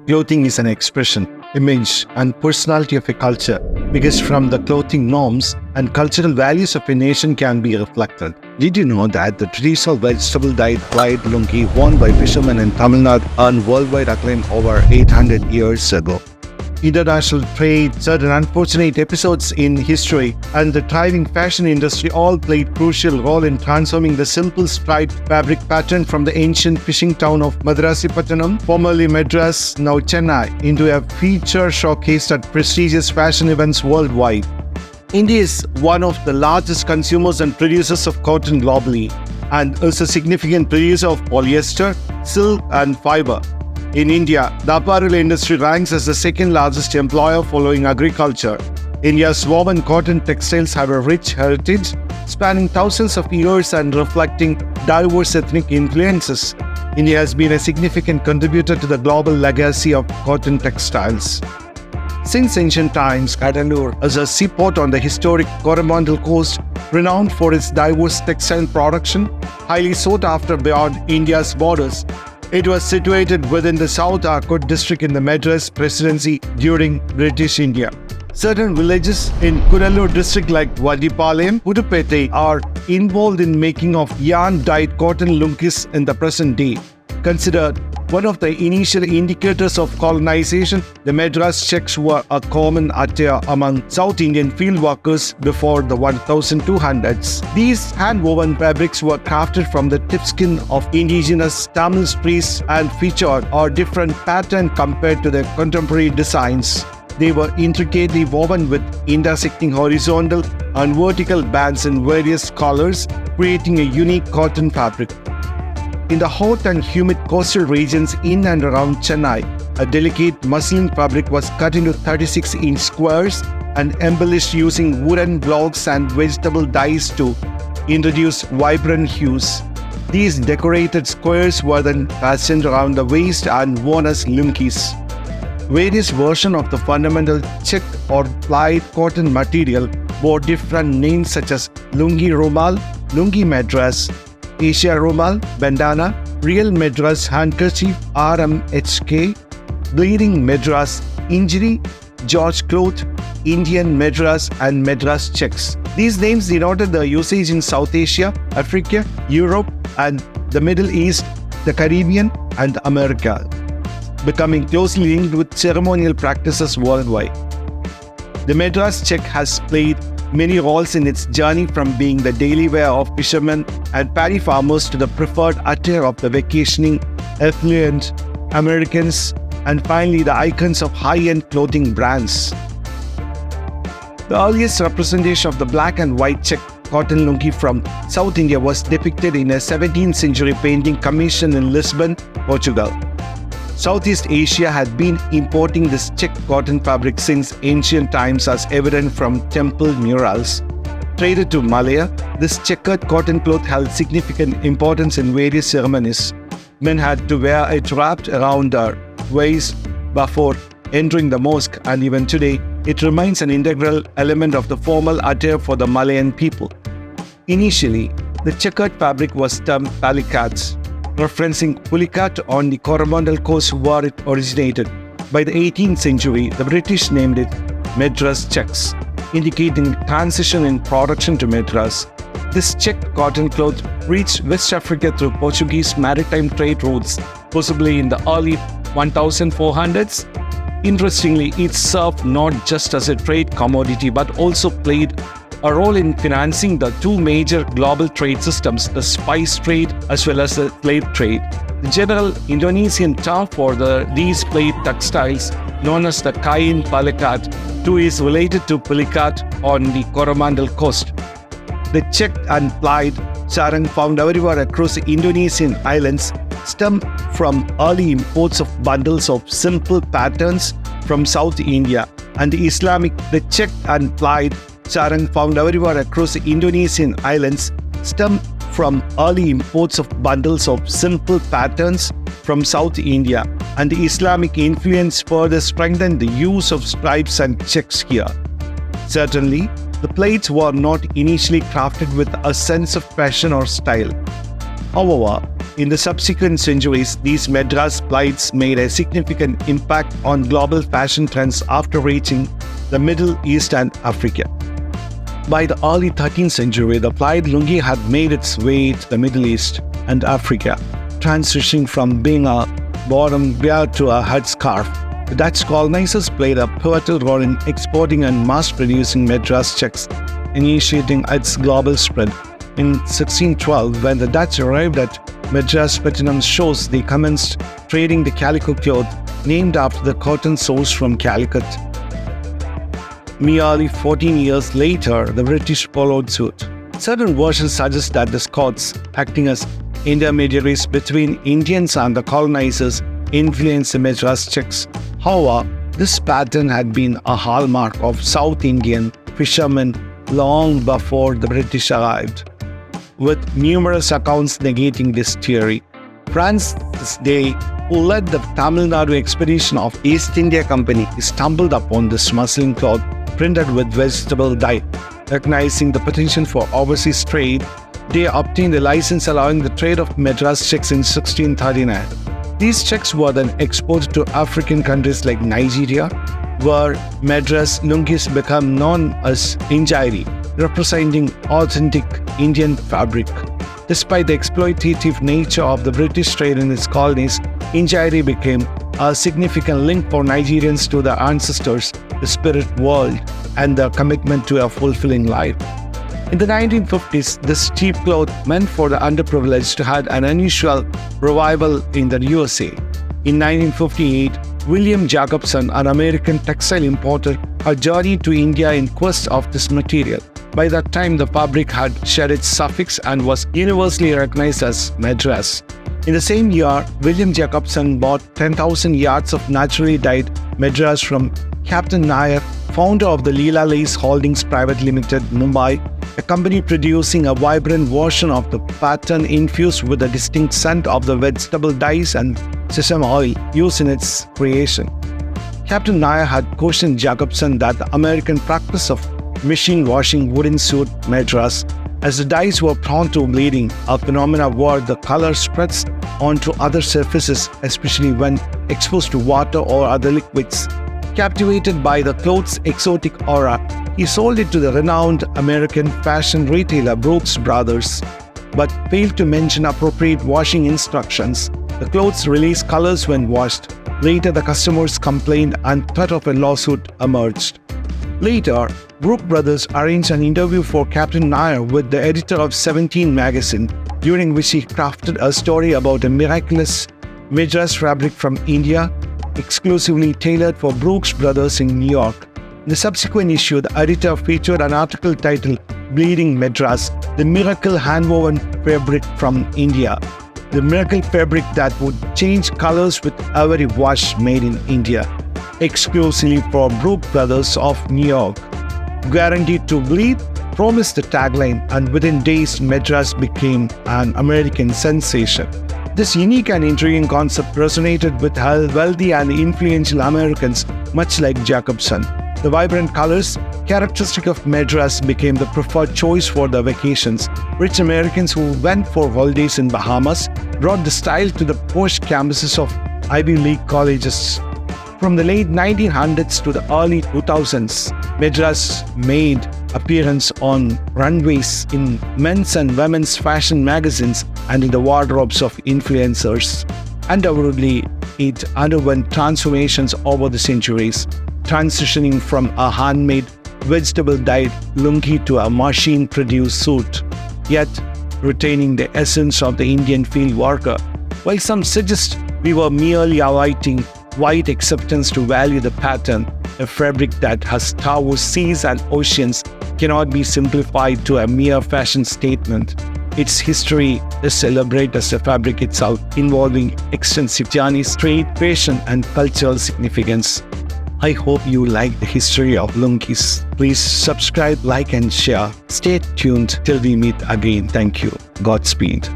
Clothing is an expression, image, and personality of a culture because from the clothing norms and cultural values of a nation can be reflected. Did you know that the traditional vegetable dyed plied lungi worn by fishermen in Tamil Nadu earned worldwide acclaim over 800 years ago? International trade, certain unfortunate episodes in history, and the thriving fashion industry all played crucial role in transforming the simple striped fabric pattern from the ancient fishing town of Madras, formerly Madras, now Chennai, into a feature showcased at prestigious fashion events worldwide. India is one of the largest consumers and producers of cotton globally, and is a significant producer of polyester, silk, and fiber. In India, the apparel industry ranks as the second largest employer following agriculture. India's woven cotton textiles have a rich heritage, spanning thousands of years and reflecting diverse ethnic influences. India has been a significant contributor to the global legacy of cotton textiles. Since ancient times, Cuddalore is a seaport on the historic Coromandel coast, renowned for its diverse textile production, highly sought after beyond India's borders. It was situated within the South Arcot district in the Madras Presidency during British India. Certain villages in Cuddalore district like Vadipalayam, Pudupettai are involved in making of yarn-dyed cotton lungis in the present day. Considered one of the initial indicators of colonization, the Madras Checks were a common attire among South Indian field workers before the 1200s. These hand-woven fabrics were crafted from the tip skin of indigenous Tamil trees and featured a different pattern compared to the contemporary designs. They were intricately woven with intersecting horizontal and vertical bands in various colors, creating a unique cotton fabric. In the hot and humid coastal regions in and around Chennai, a delicate muslin fabric was cut into 36-inch squares and embellished using wooden blocks and vegetable dyes to introduce vibrant hues. These decorated squares were then fastened around the waist and worn as lungis. Various versions of the fundamental check or plied cotton material bore different names such as Lungi Rumal, Lungi Madras, Asia Rumal, Bandana, Real Madras Handkerchief, RMHK, Bleeding Madras, Injury, George Cloth, Indian Madras, and Madras Checks. These names denoted the usage in South Asia, Africa, Europe, and the Middle East, the Caribbean, and America, becoming closely linked with ceremonial practices worldwide. The Madras Check has played many roles in its journey from being the daily wear of fishermen and paddy farmers to the preferred attire of the vacationing, affluent Americans, and finally the icons of high-end clothing brands. The earliest representation of the black and white check cotton lungi from South India was depicted in a 17th century painting commissioned in Lisbon, Portugal. Southeast Asia had been importing this check cotton fabric since ancient times, as evident from temple murals. Traded to Malaya, this checkered cotton cloth held significant importance in various ceremonies. Men had to wear it wrapped around their waist before entering the mosque, and even today, it remains an integral element of the formal attire for the Malayan people. Initially, the checkered fabric was termed palikats, referencing Pulicat on the Coromandel coast where it originated. By the 18th century, the British named it Madras Checks, indicating transition in production to Madras. This checked cotton cloth reached West Africa through Portuguese maritime trade routes, possibly in the early 1400s. Interestingly, it served not just as a trade commodity but also played a role in financing the two major global trade systems, the spice trade as well as the slave trade. The general Indonesian term for these plate textiles, known as the kain palikat, too is related to pulikat on the Coromandel coast. The checked and plied sarong found everywhere across the Indonesian islands stem from early imports of bundles of simple patterns from South India, and the checked and plied sarong found everywhere across the Indonesian islands stem from early imports of bundles of simple patterns from South India, and the Islamic influence further strengthened the use of stripes and checks here. Certainly, the plates were not initially crafted with a sense of fashion or style. However, In the subsequent centuries, these Madras plights made a significant impact on global fashion trends after reaching the Middle East and Africa. By the early 13th century, the plied lungi had made its way to the Middle East and Africa, transitioning from being a bottom wear to a headscarf. The Dutch colonizers played a pivotal role in exporting and mass-producing Madras checks, initiating its global spread. In 1612, when the Dutch arrived at Madras Platinum shows, they commenced trading the calico cloth, named after the cotton sourced from Calicut. Merely 14 years later, the British followed suit. Certain versions suggest that the Scots, acting as intermediaries between Indians and the colonizers, influenced the Madras checks. However, this pattern had been a hallmark of South Indian fishermen long before the British arrived, with numerous accounts negating this theory. Francis Day, who led the Tamil Nadu expedition of East India Company, stumbled upon this muslin cloth printed with vegetable dye. Recognizing the potential for overseas trade, they obtained a license allowing the trade of Madras checks in 1639. These checks were then exported to African countries like Nigeria, where Madras lungis become known as injiri, representing authentic Indian fabric. Despite the exploitative nature of the British trade in its colonies, injiri became a significant link for Nigerians to their ancestors, the spirit world, and their commitment to a fulfilling life. In the 1950s, this cheap cloth meant for the underprivileged had an unusual revival in the USA. In 1958, William Jacobson, an American textile importer, had journeyed to India in quest of this material. By that time, the fabric had shed its suffix and was universally recognized as Madras. In the same year, William Jacobson bought 10,000 yards of naturally dyed Madras from Captain Nair, founder of the Leela Lace Holdings Private Limited, Mumbai, a company producing a vibrant version of the pattern infused with the distinct scent of the vegetable dyes and sesame oil used in its creation. Captain Nair had cautioned Jacobson that the American practice of machine washing wouldn't suit Madras, as the dyes were prone to bleeding, a phenomena where the color spreads onto other surfaces, especially when exposed to water or other liquids. Captivated by the cloth's exotic aura, he sold it to the renowned American fashion retailer Brooks Brothers, but failed to mention appropriate washing instructions. The clothes released colors when washed. Later, the customers complained and threat of a lawsuit emerged. Later, Brooks Brothers arranged an interview for Captain Nair with the editor of 17 magazine, during which he crafted a story about a miraculous Madras fabric from India, exclusively tailored for Brooks Brothers in New York. In the subsequent issue, the editor featured an article titled Bleeding Madras, the miracle handwoven fabric from India. The miracle fabric that would change colors with every wash made in India, exclusively for Brooks Brothers of New York. Guaranteed to bleed, promised the tagline, and within days Madras became an American sensation. This unique and intriguing concept resonated with wealthy and influential Americans, much like Jacobson. The vibrant colors, characteristic of Madras, became the preferred choice for their vacations. Rich Americans who went for holidays in Bahamas brought the style to the posh campuses of Ivy League colleges. From the late 1900s to the early 2000s, Madras made appearance on runways, in men's and women's fashion magazines, and in the wardrobes of influencers. Undoubtedly, it underwent transformations over the centuries, transitioning from a handmade, vegetable-dyed lungi to a machine-produced suit, yet retaining the essence of the Indian field worker. While some suggest we were merely awaiting white acceptance to value the pattern, a fabric that has traversed seas and oceans cannot be simplified to a mere fashion statement. Its history is celebrated as the fabric itself, involving extensive journeys, trade, fashion, and cultural significance. I hope you like the history of lungis. Please subscribe, like, and share. Stay tuned till we meet again. Thank you. Godspeed.